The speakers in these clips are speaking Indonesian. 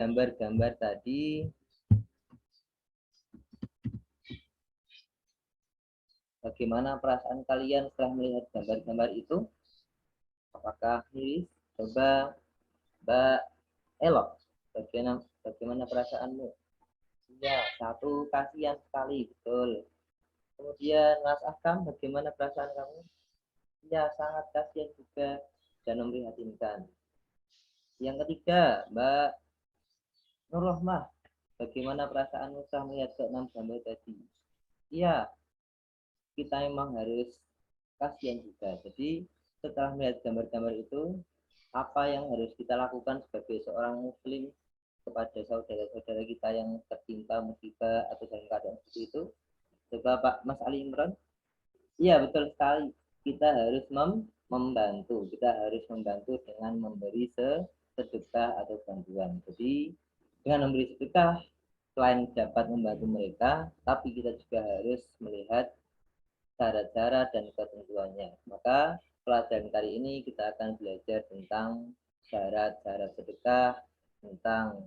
gambar-gambar tadi, bagaimana perasaan kalian setelah melihat gambar-gambar itu? Apakah miris? Coba Mbak Elok, bagaimana perasaanmu? Ya, satu, kasihan sekali, betul. Kemudian Mas Akam, bagaimana perasaan kamu? Ya, sangat kasihan juga dan memprihatinkan. Yang ketiga, Mbak Nurrohmah, bagaimana perasaanmu setelah melihat ke-6 gambar tadi? Iya, kita memang harus kasihan juga. Jadi setelah melihat gambar-gambar itu, apa yang harus kita lakukan sebagai seorang muslim kepada saudara-saudara kita yang tertimpa musibah atau dalam keadaan seperti itu? Coba Pak Mas Ali Imran. Iya, betul sekali. Kita harus membantu. Kita harus membantu dengan memberi sedekah atau bantuan. Jadi dengan memberi sedekah, selain dapat membantu mereka, tapi kita juga harus melihat cara-cara dan ketentuannya. Maka pelajaran kali ini kita akan belajar tentang syarat-syarat sedekah, tentang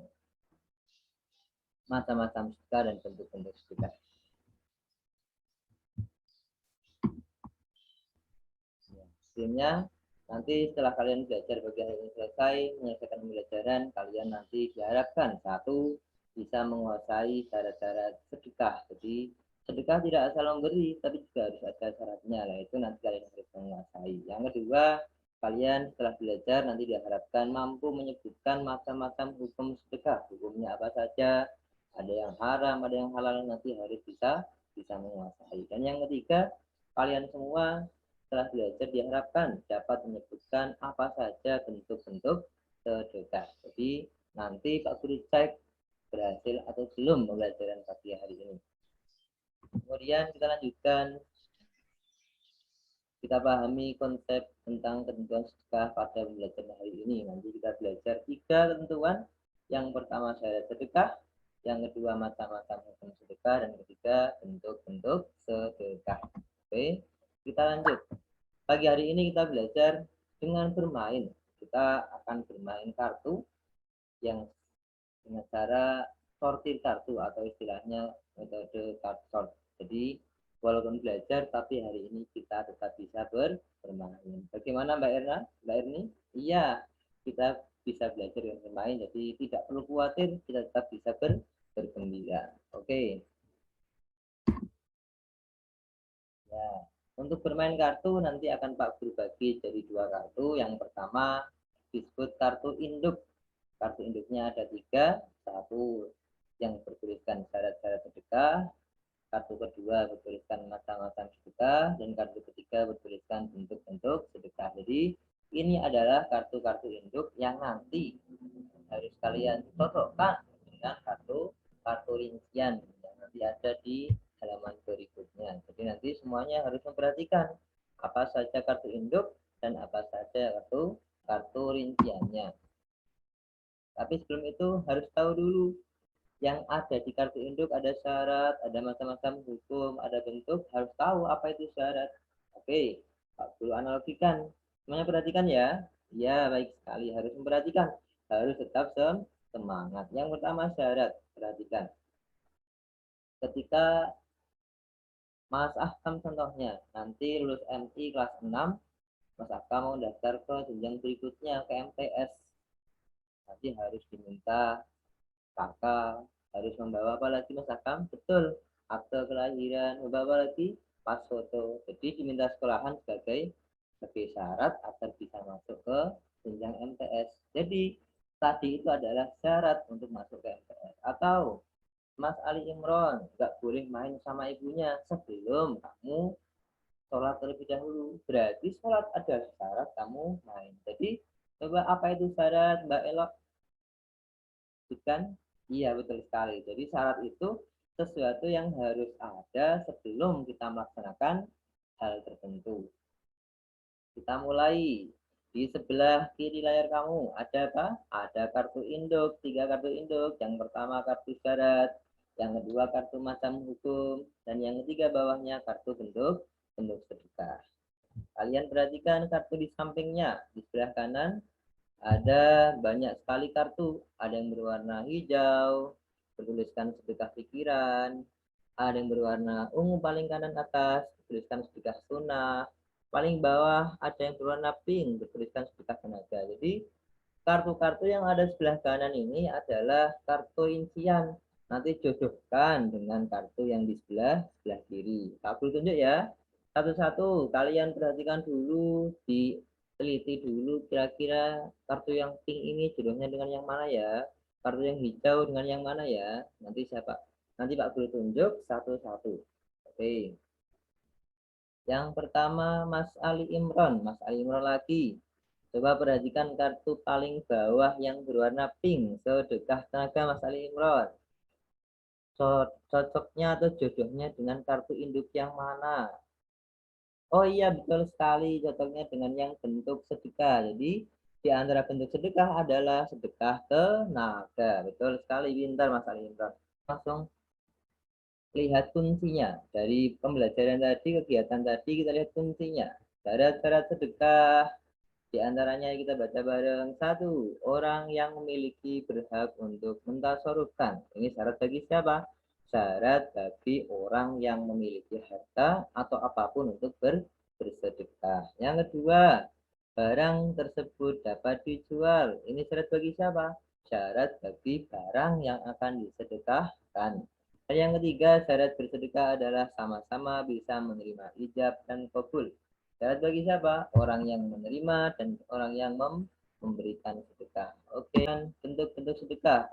macam-macam sedekah dan bentuk-bentuk sedekah. Hasilnya nanti setelah kalian belajar bagian ini selesai, menyelesaikan pembelajaran, kalian nanti diharapkan satu, bisa menguasai cara-cara sedekah. Jadi sedekah tidak asal memberi, tapi juga harus ada syaratnya. Nah, itu nanti kalian harus menguasai. Yang kedua, kalian setelah belajar nanti diharapkan mampu menyebutkan macam-macam hukum sedekah. Hukumnya apa saja, ada yang haram, ada yang halal, nanti harus bisa menguasai. Dan yang ketiga, kalian semua setelah belajar diharapkan dapat menyebutkan apa saja bentuk-bentuk sedekah. Jadi nanti Pak Guru cek berhasil atau belum pembelajaran pagi hari ini. Kemudian kita lanjutkan, kita pahami konsep tentang ketentuan sedekah pada pembelajaran hari ini. Nanti kita belajar 3 ketentuan. Yang pertama syarat sedekah, yang kedua macam-macam hukum sedekah, dan ketiga bentuk-bentuk sedekah. Oke, kita lanjut. Pagi hari ini kita belajar dengan bermain. Kita akan bermain kartu yang dengan cara sortir kartu atau istilahnya metode card sort. Jadi walaupun belajar tapi hari ini kita tetap bisa bermain. Bagaimana Mbak Erna? Mbak Erni? Iya, kita bisa belajar dengan bermain. Jadi tidak perlu khawatir, kita tetap bisa bergembira. Oke. Ya. Untuk bermain kartu nanti akan Pak Guru bagi jadi 2 kartu. Yang pertama disebut kartu induk. Kartu induknya ada 3. Satu yang bertuliskan syarat-syarat sedekah. Kartu kedua bertuliskan macam-macam sedekah. Dan kartu ketiga bertuliskan bentuk-bentuk sedekah. Jadi ini adalah kartu-kartu induk yang nanti harus kalian cocokkan dengan kartu rincian yang nanti ada di halaman berikutnya. Jadi nanti semuanya harus memperhatikan apa saja kartu induk dan apa saja kartu rinciannya. Tapi sebelum itu harus tahu dulu yang ada di kartu induk, ada syarat, ada macam-macam hukum, ada bentuk, harus tahu apa itu syarat. Oke, Pak Guru analogikan. Semuanya perhatikan ya. Ya, baik sekali, harus memperhatikan. Harus tetap semangat. Yang pertama syarat, perhatikan. Ketika Mas Ahkam contohnya, nanti lulus MI kelas 6, Mas Ahkam mau daftar ke jenjang berikutnya ke MTS. Nanti harus diminta kakak, harus membawa apa lagi Mas Akam? Betul, akte kelahiran, membawa lagi pas foto. Jadi diminta sekolahan sebagai syarat agar bisa masuk ke jenjang MTS. Jadi tadi itu adalah syarat untuk masuk ke MTS. Atau Mas Ali Imron nggak boleh main sama ibunya sebelum kamu sholat terlebih dahulu. Berarti sholat ada syarat kamu main. Jadi coba apa itu syarat Mbak Elok? Bukan? Iya, betul sekali. Jadi syarat itu sesuatu yang harus ada sebelum kita melaksanakan hal tertentu. Kita mulai. Di sebelah kiri layar kamu ada apa? Ada kartu induk, 3 kartu induk. Yang pertama kartu syarat, yang kedua kartu macam hukum, dan yang ketiga bawahnya kartu bentuk sedekah. Kalian perhatikan kartu di sampingnya. Di sebelah kanan Ada banyak sekali kartu, ada yang berwarna hijau, bertuliskan sedekah pikiran, ada yang berwarna ungu paling kanan atas, bertuliskan sedekah sunnah, paling bawah ada yang berwarna pink, bertuliskan sedekah tenaga. Jadi kartu-kartu yang ada sebelah kanan ini adalah kartu rincian. Nanti jodohkan dengan kartu yang di sebelah kiri. Aku tunjuk ya. Satu-satu, kalian perhatikan dulu, diteliti dulu kira-kira kartu yang pink ini jodohnya dengan yang mana ya. Kartu yang hijau dengan yang mana ya. Nanti siapa? Nanti Pak Guru tunjuk satu-satu. Oke. Yang pertama Mas Ali Imron. Mas Ali Imron lagi. Coba perhatikan kartu paling bawah yang berwarna pink. Sedekah tenaga Mas Ali Imron. Cocoknya atau jodohnya dengan kartu induk yang mana? Oh iya, betul sekali. Cocoknya dengan yang bentuk sedekah. Jadi, di antara bentuk sedekah adalah sedekah tenaga. Betul sekali, pintar Mas Ali Imron. Langsung lihat kuncinya. Dari pembelajaran tadi, kegiatan tadi, kita lihat kuncinya. Syarat-syarat sedekah. Di antaranya kita baca bareng. Satu, orang yang memiliki berhak untuk mentasarufkan. Ini syarat bagi siapa? Syarat bagi orang yang memiliki harta atau apapun untuk bersedekah. Yang kedua, barang tersebut dapat dijual. Ini syarat bagi siapa? Syarat bagi barang yang akan disedekahkan. Dan yang ketiga, syarat bersedekah adalah sama-sama bisa menerima ijab dan kabul. Syarat bagi siapa? Orang yang menerima dan orang yang memberikan sedekah. Oke, bentuk-bentuk sedekah.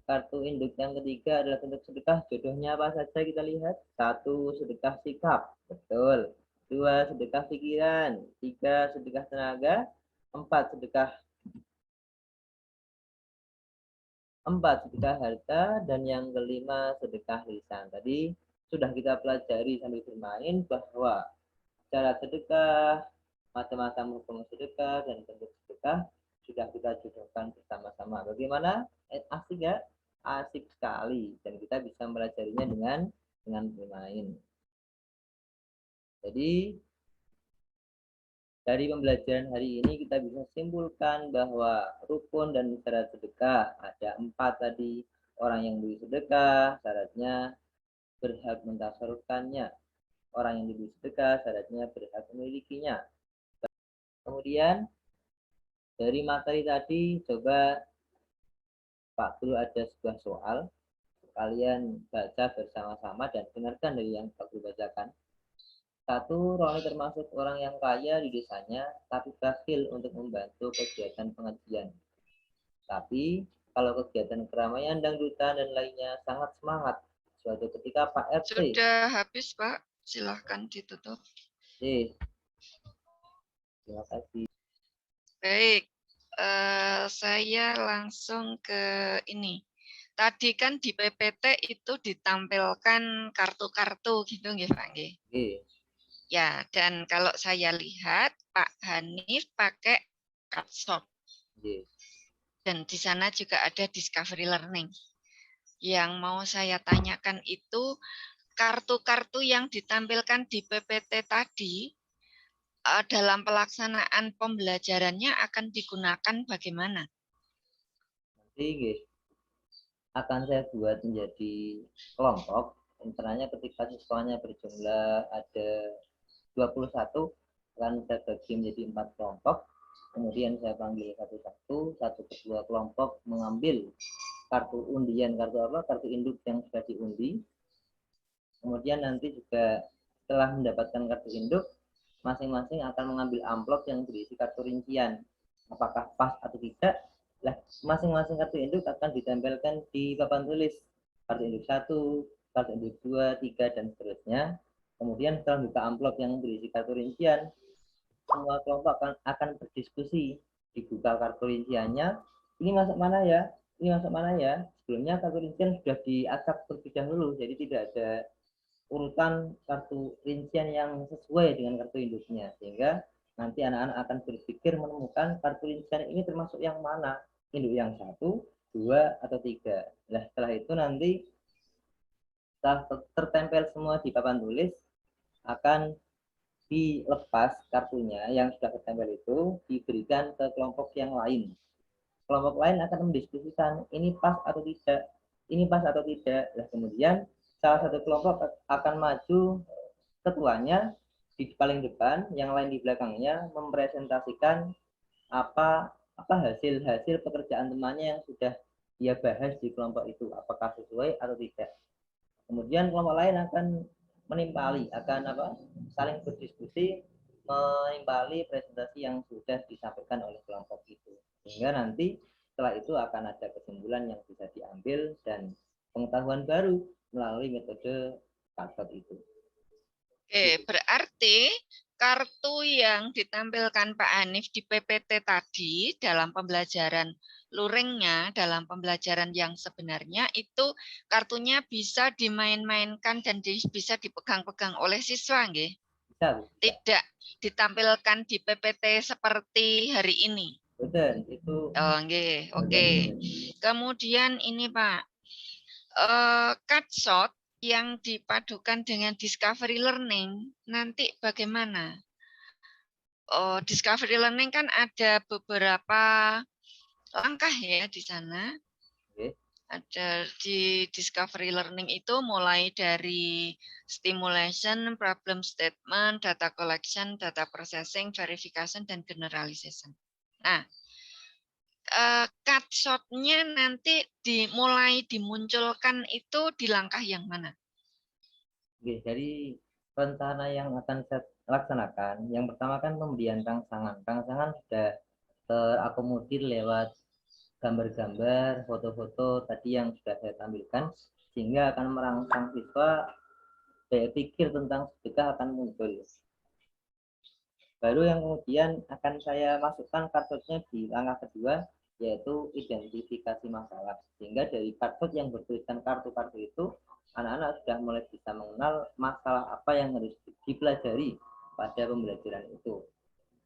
Kartu induk yang ketiga adalah bentuk sedekah. Jodohnya apa saja kita lihat? Satu, sedekah sikap. Betul. Dua, sedekah pikiran. Tiga, sedekah tenaga. Empat, sedekah harta. Dan yang kelima, sedekah lisan. Tadi sudah kita pelajari sambil bermain bahwa cara sedekah, macam-macam hukum sedekah, dan bentuk sedekah sudah kita jodohkan bersama-sama. Bagaimana? Asik ya? Asik sekali. Dan kita bisa mempelajarinya dengan bermain. Jadi, dari pembelajaran hari ini kita bisa simpulkan bahwa rukun dan syarat sedekah ada 4 tadi. Orang yang beri sedekah, syaratnya berhak mentasarufkannya. Orang yang diberi sedekah, syaratnya berhak memilikinya. Kemudian dari materi tadi, coba Pak Guru ada sebuah soal. Kalian baca bersama-sama dan dengarkan dari yang Pak Guru bacakan. Satu, Roni termasuk orang yang kaya di desanya, tapi bakhil untuk membantu kegiatan pengajian. Tapi, kalau kegiatan keramaian, dangdutan, dan lainnya sangat semangat. Suatu ketika Pak RT. Sudah habis, Pak. Silahkan ditutup. Terima kasih. Baik, saya langsung ke ini. Tadi kan di PPT itu ditampilkan kartu-kartu gitu nggih, Pak nggih. Ya, dan kalau saya lihat Pak Hanif pakai Cardshop. Dan di sana juga ada Discovery Learning. Yang mau saya tanyakan itu kartu-kartu yang ditampilkan di PPT tadi dalam pelaksanaan pembelajarannya akan digunakan bagaimana? Nanti akan saya buat menjadi kelompok. Intinya ketika siswanya berjumlah ada 21, akan saya bagi menjadi 4 kelompok. Kemudian saya panggil satu-satu, satu kedua kelompok mengambil kartu undian, kartu induk yang sudah diundi. Kemudian nanti juga setelah mendapatkan kartu induk, masing-masing akan mengambil amplop yang berisi kartu rincian. Apakah pas atau tidak? Nah, masing-masing kartu induk akan ditempelkan di papan tulis. Kartu induk 1, kartu induk 2, 3, dan seterusnya. Kemudian setelah buka amplop yang berisi kartu rincian, semua kelompok akan berdiskusi. Dibuka kartu rinciannya, ini masuk mana ya? Ini masuk mana ya? Sebelumnya kartu rincian sudah diacak terlebih dahulu, jadi tidak ada urutan kartu rincian yang sesuai dengan kartu induknya, sehingga nanti anak-anak akan berpikir menemukan kartu rincian ini termasuk yang mana, induk yang 1, 2, atau 3. Nah, setelah itu nanti setelah tertempel semua di papan tulis, akan dilepas kartunya yang sudah ketempel itu, diberikan ke kelompok yang lain. Kelompok lain akan mendiskusikan ini pas atau tidak, ini pas atau tidak. Nah, kemudian salah satu kelompok akan maju ketuanya di paling depan, yang lain di belakangnya mempresentasikan apa hasil-hasil pekerjaan temannya yang sudah dia bahas di kelompok itu, apakah sesuai atau tidak. Kemudian kelompok lain akan menimpali, akan saling berdiskusi menimpali presentasi yang sudah disampaikan oleh kelompok itu, sehingga nanti setelah itu akan ada kesimpulan yang bisa diambil dan pengetahuan baru melalui metode kartot itu. Oke, berarti kartu yang ditampilkan Pak Hanif di PPT tadi dalam pembelajaran luringnya, dalam pembelajaran yang sebenarnya itu kartunya bisa dimain-mainkan dan bisa dipegang-pegang oleh siswa, nggih? Bisa. Tidak ditampilkan di PPT seperti hari ini. Betul, itu. Oh, nggih. Oke. Kemudian ini Pak, cutshot yang dipadukan dengan discovery learning nanti bagaimana? Oh, discovery learning kan ada beberapa langkah ya di sana. Okay. Ada di discovery learning itu mulai dari stimulation, problem statement, data collection, data processing, verification, dan generalization. Nah, cutshot-nya nanti mulai dimunculkan itu di langkah yang mana? Oke, jadi rencana yang akan saya laksanakan, yang pertama kan pemberian rangsangan. Rangsangan sudah terakomodir lewat gambar-gambar, foto-foto tadi yang sudah saya tampilkan, sehingga akan merangsang siswa daya pikir tentang sedekah akan muncul. Baru yang kemudian akan saya masukkan kartusnya di langkah kedua, yaitu identifikasi masalah. Sehingga dari kartu yang bertuliskan kartu-kartu itu, anak-anak sudah mulai bisa mengenal masalah apa yang harus dipelajari pada pembelajaran itu,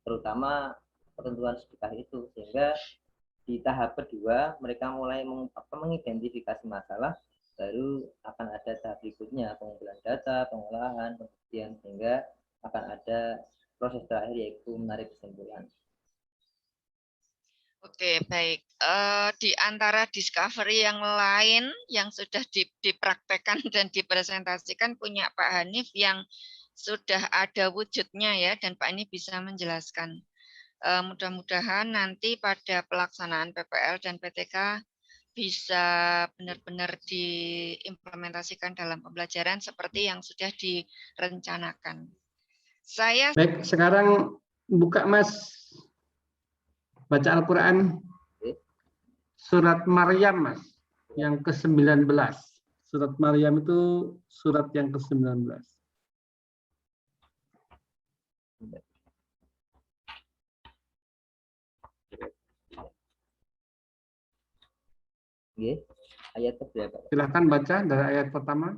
terutama ketentuan sedekah itu. Sehingga di tahap kedua mereka mulai mengidentifikasi masalah, baru akan ada tahap berikutnya, pengumpulan data, pengolahan, pembuktian, sehingga akan ada proses terakhir yaitu menarik kesimpulan. Oke, baik. Di antara discovery yang lain yang sudah dipraktekkan dan dipresentasikan punya Pak Hanif yang sudah ada wujudnya ya, dan Pak Hanif bisa menjelaskan. Mudah-mudahan nanti pada pelaksanaan PPL dan PTK bisa benar-benar diimplementasikan dalam pembelajaran seperti yang sudah direncanakan. Baik, sekarang buka Mas, baca Al-Quran surat Maryam Mas, yang ke-19. Surat Maryam itu surat yang ke-19. Ayat berapa? Silahkan baca dari ayat pertama.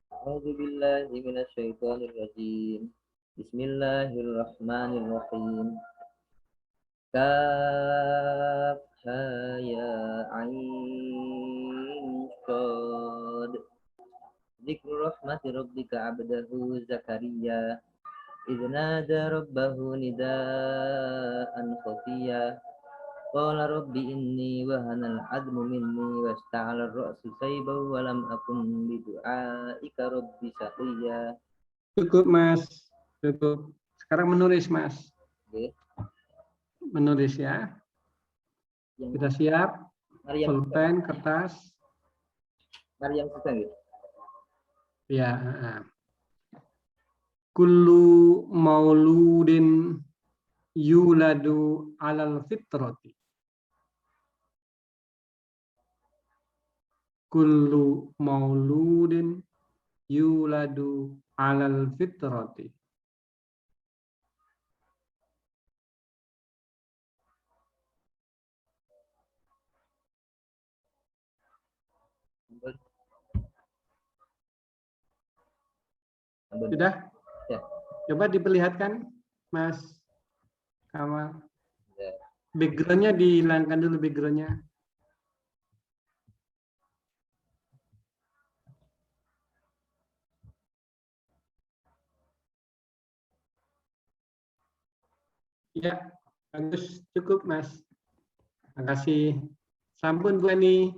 A'udzubillahi minasyaitonirrajim. Bismillahirrahmanirrahim. Kaf ha ya ain shad. Dzikru rahmati rabbika 'abdahu Zakaria idh nada rabbahu nidaan khafiyya. Qala rabbi inni wahanal 'admu minni wasta'ala ar-ra'su sayban wa lam akun bidu'aika rabbi shaqiyya. Cukup Mas, cukup. Sekarang menulis Mas. Oke. Menulis ya. Sudah siap? Pulpen, kertas. Maryam sudah gitu. Ya. Kullu mauludin yuladu alal fitrati. Kullu mauludin yuladu alal fitrati. Sudah? Ya. Coba diperlihatkan, Mas Kamal. Ya. Background-nya dihilangkan dulu background-nya. Ya, bagus, cukup Mas. Terima kasih. Sampun Bu Ani.